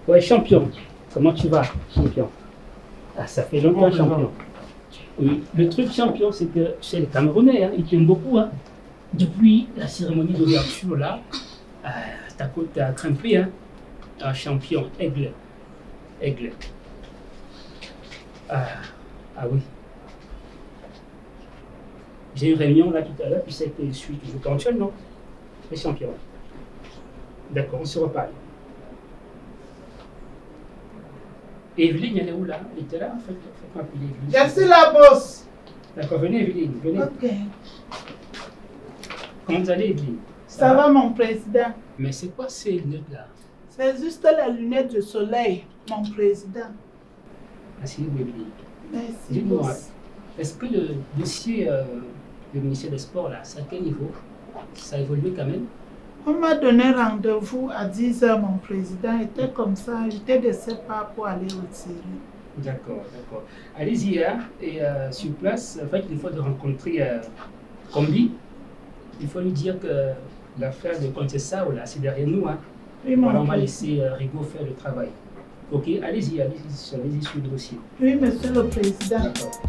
Ouais, champion. Comment tu vas, champion? Ah, ça fait longtemps, champion. Oui, le truc, champion, c'est que chez les Camerounais, hein, ils t'aiment beaucoup. Hein. Depuis la cérémonie d'ouverture, là, ta côte a grimpé. Hein. Ah, champion, aigle. Aigle. Ah oui. J'ai eu une réunion là tout à l'heure, puis ça a été suite. Je ponctuel, non? Les champions. D'accord, on se reparle. Evelyne, elle est où là? Elle était là, en fait. Faites-moi appeler Evelyne. Je suis la boss. D'accord, venez Evelyne, venez. Ok. Comment vous allez Evelyne? Ça va mon président? Mais c'est quoi ces lunettes-là? C'est juste les lunettes de soleil, mon président. Asseyez-vous Evelyne. Merci. Dites-moi, boss. est-ce que le dossier du ministère des Sports, là, c'est à quel niveau? Ça a évolué quand même? On m'a donné rendez-vous à 10h, mon président. Était comme ça, j'étais de ses pas pour aller retirer. D'accord, d'accord. Allez-y, hein, et sur place, en fait, il faut de rencontrer Combi. Il faut lui dire que l'affaire de Contessao, là, c'est derrière nous. Hein. Oui, mon Voilà, on va président. laisser Rigaud faire le travail. Ok, allez-y sur le dossier. Oui, monsieur le président. D'accord.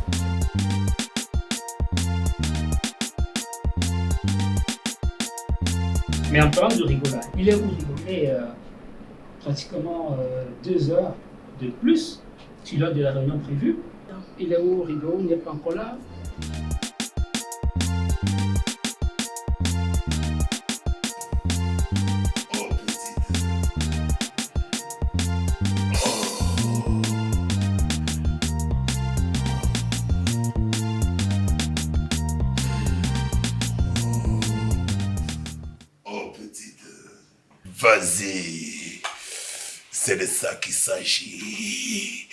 Mais en parlant de Rigaud, là, il est où Rigaud? Il est pratiquement 2 heures de plus sur l'heure de la réunion prévue. Il est où Rigaud? Il n'est pas encore là. Vas-y, c'est de ça qu'il s'agit.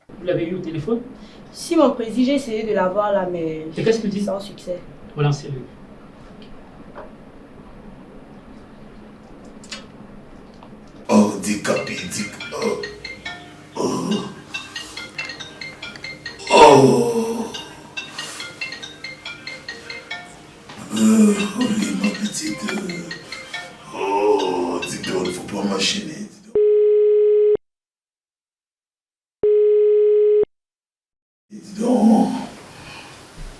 Vous l'avez eu au téléphone? Si mon président, j'ai essayé de l'avoir là, mais Et qu'est-ce que tu dis? sans succès. Relancez-le. Handicapé, oui, ma petite. Dis donc, il ne faut pas machiner. Dis donc.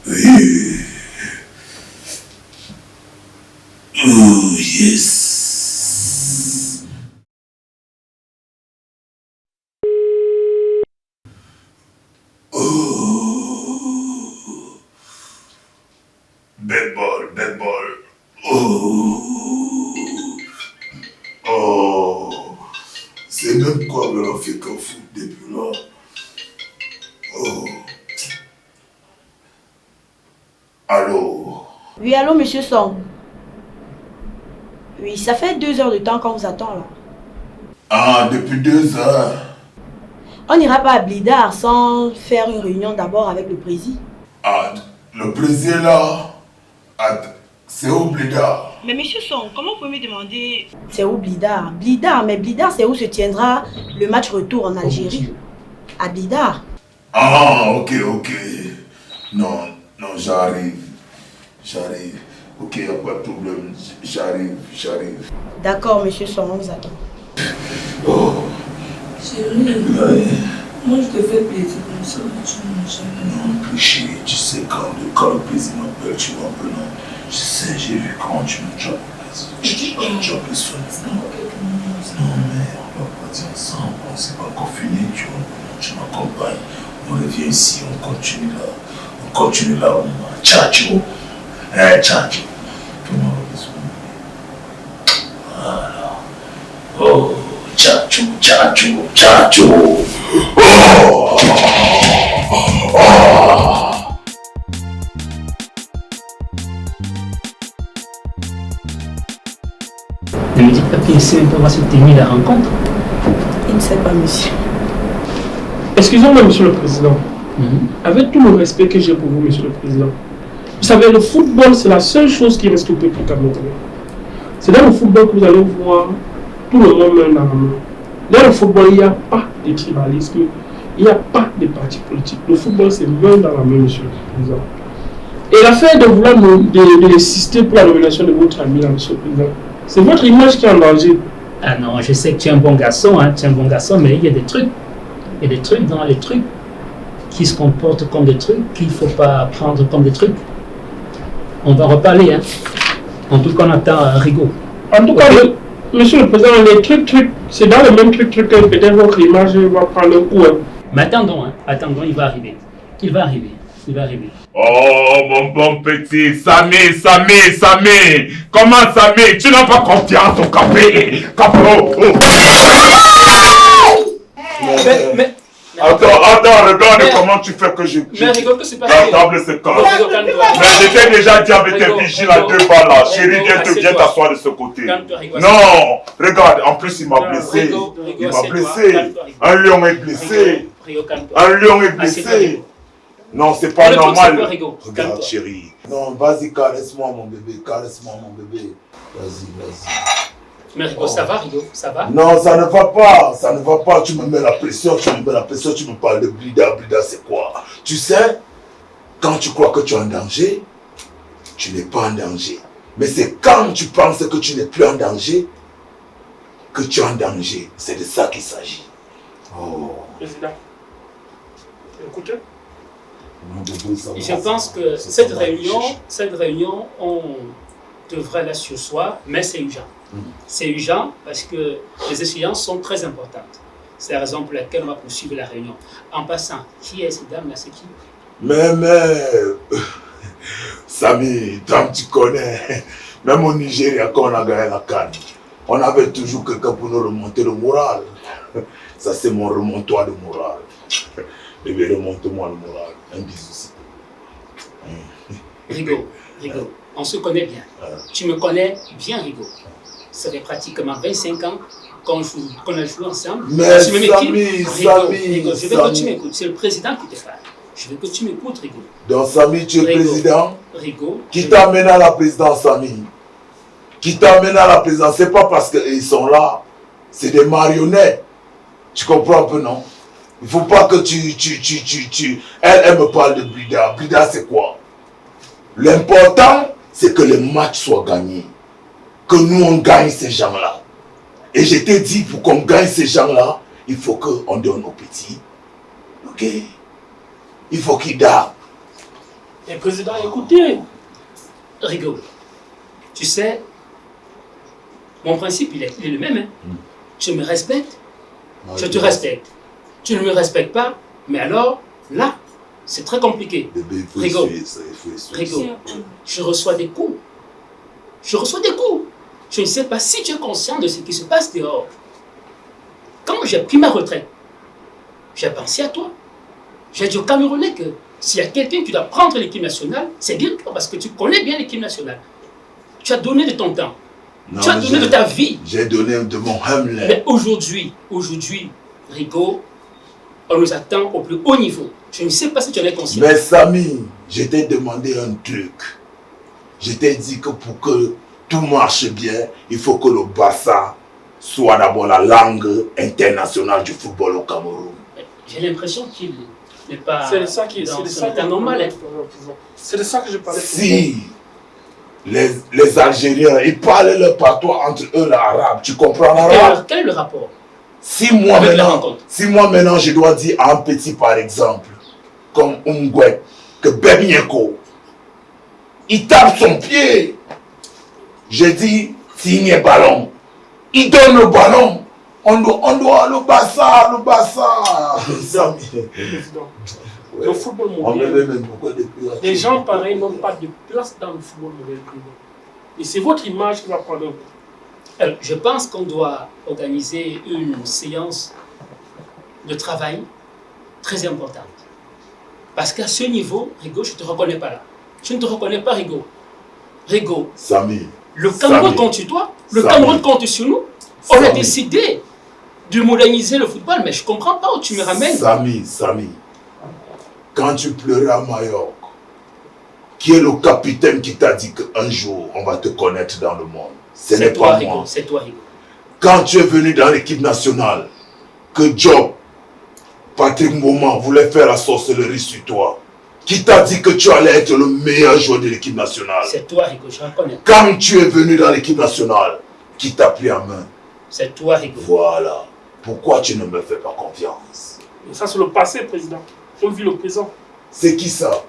Oui. Oh, yes. Bad ball. Oh. C'est même quoi que l'on fait qu'un foot depuis là. Oh. Allô? Oui, allô, monsieur Song. Oui, ça fait 2 heures de temps qu'on vous attend là. Ah, depuis 2 heures. On n'ira pas à Blidar sans faire une réunion d'abord avec le président. Ah, le président là. Ah, c'est où Blida? Mais monsieur Song, comment vous pouvez me demander... C'est où Blidar? Mais Blidar, c'est où se tiendra le match retour en Algérie. À Blidar. Ah, ok. Non, j'arrive. Ok, y a pas de problème. J'arrive. D'accord, monsieur Song, on vous attend. Oh. Chérie, Ouais. moi je te fais plaisir comme ça, tu m'as jamais. Non, plus chérie, tu sais quand le président m'appelle, tu m'appelles, non. Je sais, j'ai vu quand tu me droppes. Tu as besoin de moi. Non, mais on va partir ensemble, c'est pas encore fini, tu vois. Tu m'accompagnes, on revient ici, on continue là, on va. Tchatcho. Tchatcho. Comment on va besoin? Voilà. Oh, tchatcho. Oh. Ne me dites pas qu'il sait comment se terminer la rencontre. Il ne sait pas, monsieur. Excusez-moi, monsieur le président. Avec tout le respect que j'ai pour vous, monsieur le président. Vous savez, le football, c'est la seule chose qui reste au peuple camerounais. C'est dans le football que vous allez voir tout le monde main dans la main. Dans le football, il n'y a pas de tribalisme, Il n'y a pas de parti politique. Le football, c'est main dans la main, monsieur le président. Et l'affaire de vouloir insister pour la nomination de votre ami, là, monsieur le président, c'est votre image qui est en danger. Ah non, je sais que tu es un bon garçon, hein, tu es un bon garçon, mais il y a des trucs. Il y a des trucs dans les trucs qui se comportent comme des trucs qu'il ne faut pas prendre comme des trucs. On va reparler, hein. En tout cas, on attend Rigaud. En tout cas, monsieur le président, les trucs, c'est dans le même truc que peut-être votre image va prendre un coup. Hein. Mais attendons, il va arriver. Il va arriver. Oh, mon bon petit, Samy. Comment Samy? Tu n'as pas confiance au café. Mais Attends, regarde comment tu fais que je... Mais rigole que c'est pas La table se casse. Mais j'étais déjà dit avec tes vigiles à 2 balles là. Chérie, viens t'asseoir de ce côté. Non, regarde, en plus il m'a blessé. Il m'a blessé. Un lion est blessé. Non, c'est pas normal. Regarde, chérie. Non, vas-y, caresse-moi mon bébé. Vas-y. Mais Rigaud, ça va, Rigaud? Ça va? Non, ça ne va pas. Tu me mets la pression, tu me parles de Blida, c'est quoi? Tu sais, quand tu crois que tu es en danger, tu n'es pas en danger. Mais c'est quand tu penses que tu n'es plus en danger, que tu es en danger. C'est de ça qu'il s'agit. Oh. Président, écoutez. Je pense que cette réunion, on devrait la sursoir, mais c'est urgent. C'est urgent parce que les échéances sont très importantes. C'est la raison pour laquelle on va poursuivre la réunion. En passant, qui est cette dame-là? C'est qui? Mais, Samy, toi tu connais, même au Nigeria, quand on a gagné la CAN, on avait toujours quelqu'un pour nous remonter le moral. Ça, c'est mon remontoir de moral. Bébé, remonte-moi le moral. Un bisou, s'il te plaît. Rigaud, on se connaît bien. Tu me connais bien, Rigaud. Ça fait pratiquement 25 ans qu'on a joué ensemble. Mais Samy, Rigaud, je veux que tu m'écoutes. C'est le président qui te parle. Je veux que tu m'écoutes, Rigaud. Donc, Samy, tu es président? Rigaud. Qui t'amène à la présidence, Samy? Qui t'amène à la présidence? C'est pas parce qu'ils sont là. C'est des marionnettes. Tu comprends un peu, non? Il faut pas que Elle me parle de Blida. Blida, c'est quoi? L'important, c'est que le match soit gagné. Que nous, on gagne ces gens-là. Et je t'ai dit, pour qu'on gagne ces gens-là, il faut qu'on donne aux petits. Ok? Il faut qu'ils dardent. Et président, écoutez. Rigaud, tu sais, mon principe, il est le même. Hein. Je me respecte, je te respecte. Tu ne me respectes pas, mais alors, là, c'est très compliqué. Rigaud, je reçois des coups. Je ne sais pas si tu es conscient de ce qui se passe dehors. Quand j'ai pris ma retraite, j'ai pensé à toi. J'ai dit aux Camerounais que s'il y a quelqu'un qui doit prendre l'équipe nationale, c'est bien toi, parce que tu connais bien l'équipe nationale. Tu as donné de ton temps. Non, tu as donné de ta vie. J'ai donné de mon Hamlet. Mais aujourd'hui, Rigaud, on nous attend au plus haut niveau. Je ne sais pas si tu en es conscient. Mais Samy, je t'ai demandé un truc. Je t'ai dit que pour que tout marche bien, il faut que le Barça soit d'abord la langue internationale du football au Cameroun. J'ai l'impression qu'il n'est pas c'est ça qui est normal. Hein. C'est de ça que je parlais. Si les Algériens, ils parlent leur patois entre eux, l'arabe. Tu comprends l'arabe? Quel est le rapport? Si moi maintenant je dois dire à un petit par exemple, comme Ungwe, que Bebieko, il tape son pied. Je dis, signe ballon. Il donne le ballon. On doit le Barça. Le football mondial, des gens pareils n'ont pas de place dans le football mondial. Et c'est votre image qui va prendre un coup. Je pense qu'on doit organiser une séance de travail très importante. Parce qu'à ce niveau, Rigaud, je ne te reconnais pas là. Je ne te reconnais pas, Rigaud. Rigaud, Samy, le Cameroun compte sur toi, le Cameroun compte sur nous. On a décidé de moderniser le football, mais je ne comprends pas où tu me ramènes. Samy, quand tu pleurais à Majorque, qui est le capitaine qui t'a dit qu'un jour, on va te connaître dans le monde? Ce n'est pas moi. C'est toi, Rigaud. Quand tu es venu dans l'équipe nationale, que Job Patrick Mboma voulait faire la sorcellerie sur toi. Qui t'a dit que tu allais être le meilleur joueur de l'équipe nationale? C'est toi, Rigo, je reconnais. Quand tu es venu dans l'équipe nationale, qui t'a pris en main? C'est toi, Rigo. Voilà. Pourquoi tu ne me fais pas confiance? Mais ça, c'est le passé, président. On vit le présent. C'est qui ça?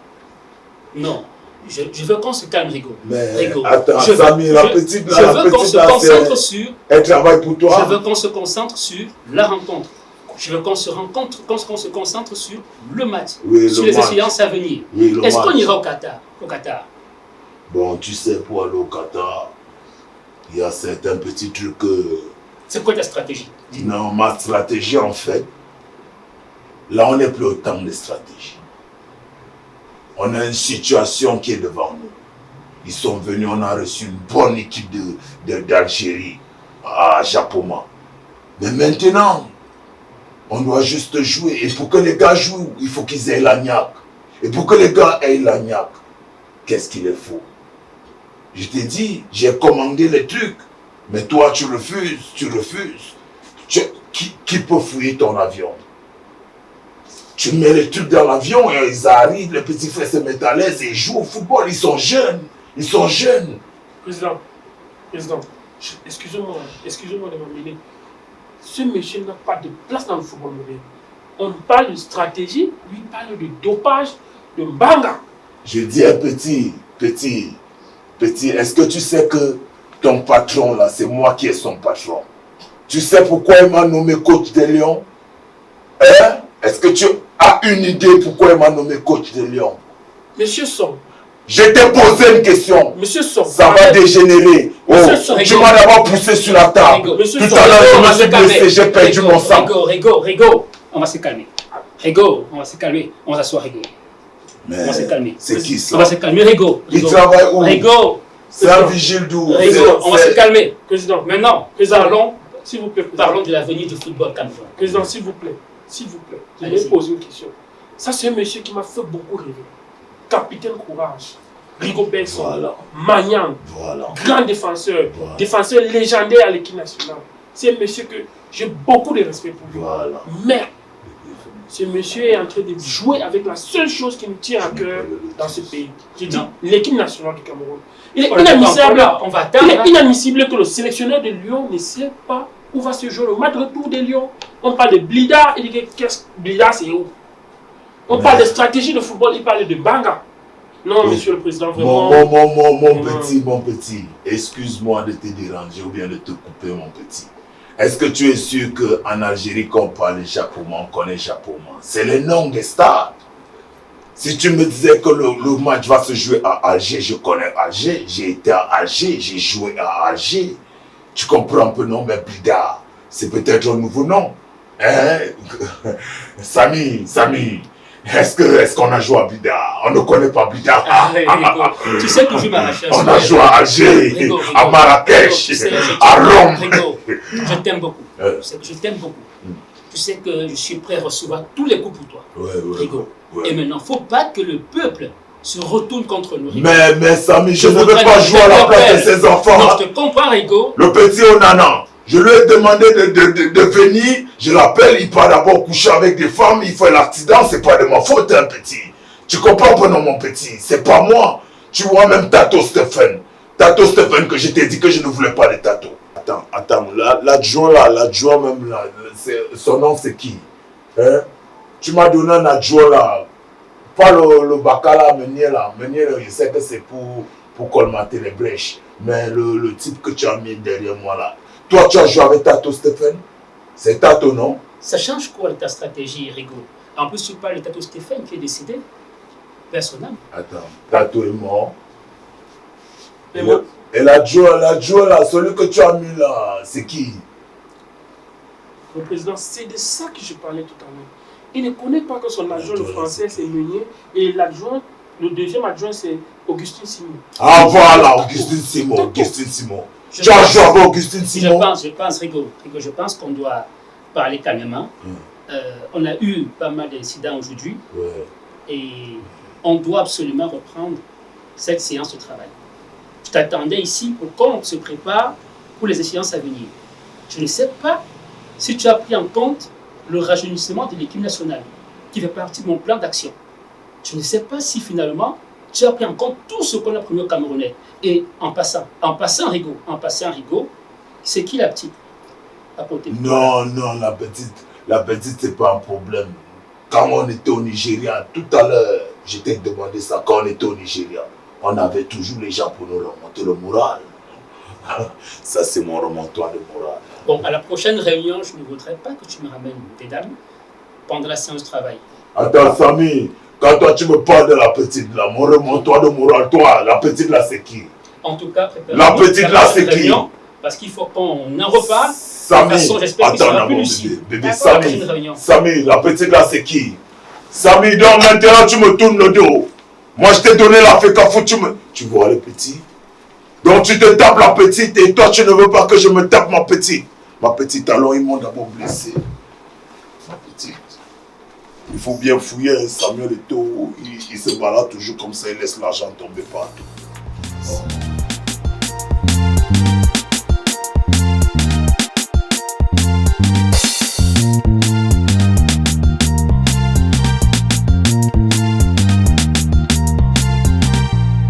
Non. Je veux qu'on se calme, Rigo. Mais Rigo. attends, Je veux- Samy, la petite Je veux qu'on se concentre sur... elle travaille pour toi. Je veux qu'on se concentre sur la rencontre. Je veux qu'on se concentre sur le match, Oui, sur le les match. échéances à venir. Oui, le Est-ce qu'on match. ira au Qatar? Bon, tu sais, pour aller au Qatar, il y a certains petits trucs que... C'est quoi ta stratégie? Dis-moi. Non, ma stratégie, en fait, là, on n'est plus au temps de stratégie. On a une situation qui est devant nous. Ils sont venus, on a reçu une bonne équipe d'Algérie à Japoma. Mais maintenant, on doit juste jouer. Et pour que les gars jouent, il faut qu'ils aient la niaque. Et pour que les gars aient la niaque, qu'est-ce qu'il faut? Je t'ai dit, j'ai commandé les trucs. Mais toi, tu refuses. Qui peut fouiller ton avion? Tu mets les trucs dans l'avion et ils arrivent, les petits frères se mettent à l'aise et ils jouent au football. Ils sont jeunes. Président, excusez-moi de m'amener. Ce monsieur n'a pas de place dans le football moderne. On parle de stratégie, lui parle de dopage, de banga. Je dis un petit, est-ce que tu sais que ton patron là, c'est moi qui est son patron? Tu sais pourquoi il m'a nommé coach des Lions? Hein? Est-ce que tu as une idée pourquoi il m'a nommé coach des Lions? Monsieur Son, Je t'ai posé une question. Monsieur Son, Ça va dégénérer. Oh, tu m'as d'abord poussé sur la table. Rigo, monsieur Tout Son, à l'heure, je on va me se suis calmer. blessé, j'ai perdu mon sang. Rigo, on va se calmer. Rigo, on va se calmer. On va s'asseoir, Rigo. Mais On va se calmer. c'est qui On va ça? se calmer, Rigo. Il travaille où? Rigo, C'est un vigile d'où? Rigo, on va se calmer. président, Maintenant, parlons, s'il vous plaît, président. parlons de l'avenir du football camerounais. Président, s'il vous plaît, je vais Allez-y. poser une question. Ça, c'est un monsieur qui m'a fait beaucoup rêver. Capitaine Courage, Rigo Besson, Voilà, Magnan, voilà. grand défenseur, Voilà. défenseur légendaire à l'équipe nationale. C'est un monsieur que j'ai beaucoup de respect pour lui. Voilà. Mais ce monsieur est en train de jouer avec la seule chose qui nous tient à cœur dans ce pays. Je dis Non. l'équipe nationale du Cameroun. Il est On va inadmissible. on va attendre. Il est inadmissible que le sélectionneur de Lyon ne sait pas où va se jouer le match retour de Lyon. On parle de Blida, il dit qu'est-ce que Blida c'est où? On parle de stratégie de football, il parle de Banga. Non, Oui. monsieur le président, vraiment. Mon petit, excuse-moi de te déranger ou bien de te couper, mon petit. Est-ce que tu es sûr qu'en Algérie, quand on parle Japoma, on connaît Japoma? C'est le nom des stades. Si tu me disais que le match va se jouer à Alger, je connais Alger, j'ai été à Alger, j'ai joué à Alger. Tu comprends un peu, non? Mais Blida, c'est peut-être un nouveau nom. Hein? Samy, est-ce qu'on a joué à Blida? On ne connaît pas Blida. Rigo, tu sais que je m'arrache. On a joué à Alger, Rigo, à Marrakech, Rigo, tu sais, à Rome. Rigo, je t'aime beaucoup. Euh. Tu sais que je t'aime beaucoup. Tu sais que je suis prêt à recevoir tous les coups pour toi. Ouais. Rigo. Et maintenant, il ne faut pas que le peuple se retourne contre nous. Rigo. Mais Samy, je ne veux voudrais pas que jouer à la tu place de t'appelles. ces enfants. Non, je te comprends, Rigo. Le petit Onana, je lui ai demandé de venir, je l'appelle, il part d'abord coucher avec des femmes, il fait l'accident, c'est pas de ma faute, hein, petit. Tu comprends pas, non, mon petit, c'est pas moi. Tu vois, même Tato Stephen, que je t'ai dit que je ne voulais pas de Tato. Attends, l'adjoint même là, son nom c'est qui? Hein? Tu m'as donné un adjoint là, pas le Bakala Meunier là, je sais que c'est pour colmater les brèches, mais le type que tu as mis derrière moi là, toi tu as joué avec Tato Stephen? C'est Tato, non? Ça change quoi ta stratégie, Rigo? En plus, tu parles de Tato Stéphane qui est décédé. Personnel. Attends, Tato est mort. Et moi, Et l'adjoint là, celui que tu as mis là, c'est qui? le président, c'est de ça que je parlais tout à l'heure. Il ne connaît pas que son adjoint, le français, c'est Meunier, et l'adjoint, le deuxième adjoint, c'est Augustin Simon. Ah voilà, Augustin Simon. Tu as joué avec Augustin Simon? Je pense, Rigo, je pense qu'on doit parler calmement. On a eu pas mal d'incidents aujourd'hui. Ouais. Et on doit absolument reprendre cette séance de travail. Je t'attendais ici pour qu'on se prépare pour les échéances à venir. Je ne sais pas si tu as pris en compte le rajeunissement de l'équipe nationale, qui fait partie de mon plan d'action. Je ne sais pas si finalement, tu as pris en compte tout ce qu'on a promis aux Camerounais. Et en passant, Rigaud, c'est qui la petite à côté? Non, la petite, c'est pas un problème. Quand on était au Nigeria, tout à l'heure, je t'ai demandé ça, quand on était au Nigeria, on avait toujours les gens pour nous remonter le moral. Ça, c'est mon remontoir de moral. Bon, à la prochaine réunion, je ne voudrais pas que tu me ramènes des dames pendant la séance de travail. Attends, Samy, quand toi tu me parles de la petite là, mon remontoir de moral, toi, la petite là, c'est qui? En tout cas, prépare la petite là, c'est qui? Parce qu'il faut qu'on en reparle. Samy, attends, bébé, Samy, la petite là, c'est qui? Samy, donc maintenant tu me tournes le dos. Moi, je t'ai donné la fécafou, tu vois le petit? Donc tu te tapes la petite et toi, tu ne veux pas que je me tape ma petite. Ma petite, alors ils m'ont d'abord blessé. Ma petite. Il faut bien fouiller, Samuel Eto'o, il se balade toujours comme ça, il laisse l'argent tomber partout. Oh.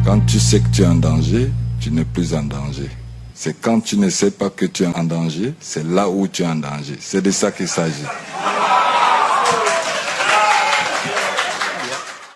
Quand tu sais que tu es en danger, tu n'es plus en danger. C'est quand tu ne sais pas que tu es en danger, c'est là où tu es en danger. C'est de ça qu'il s'agit.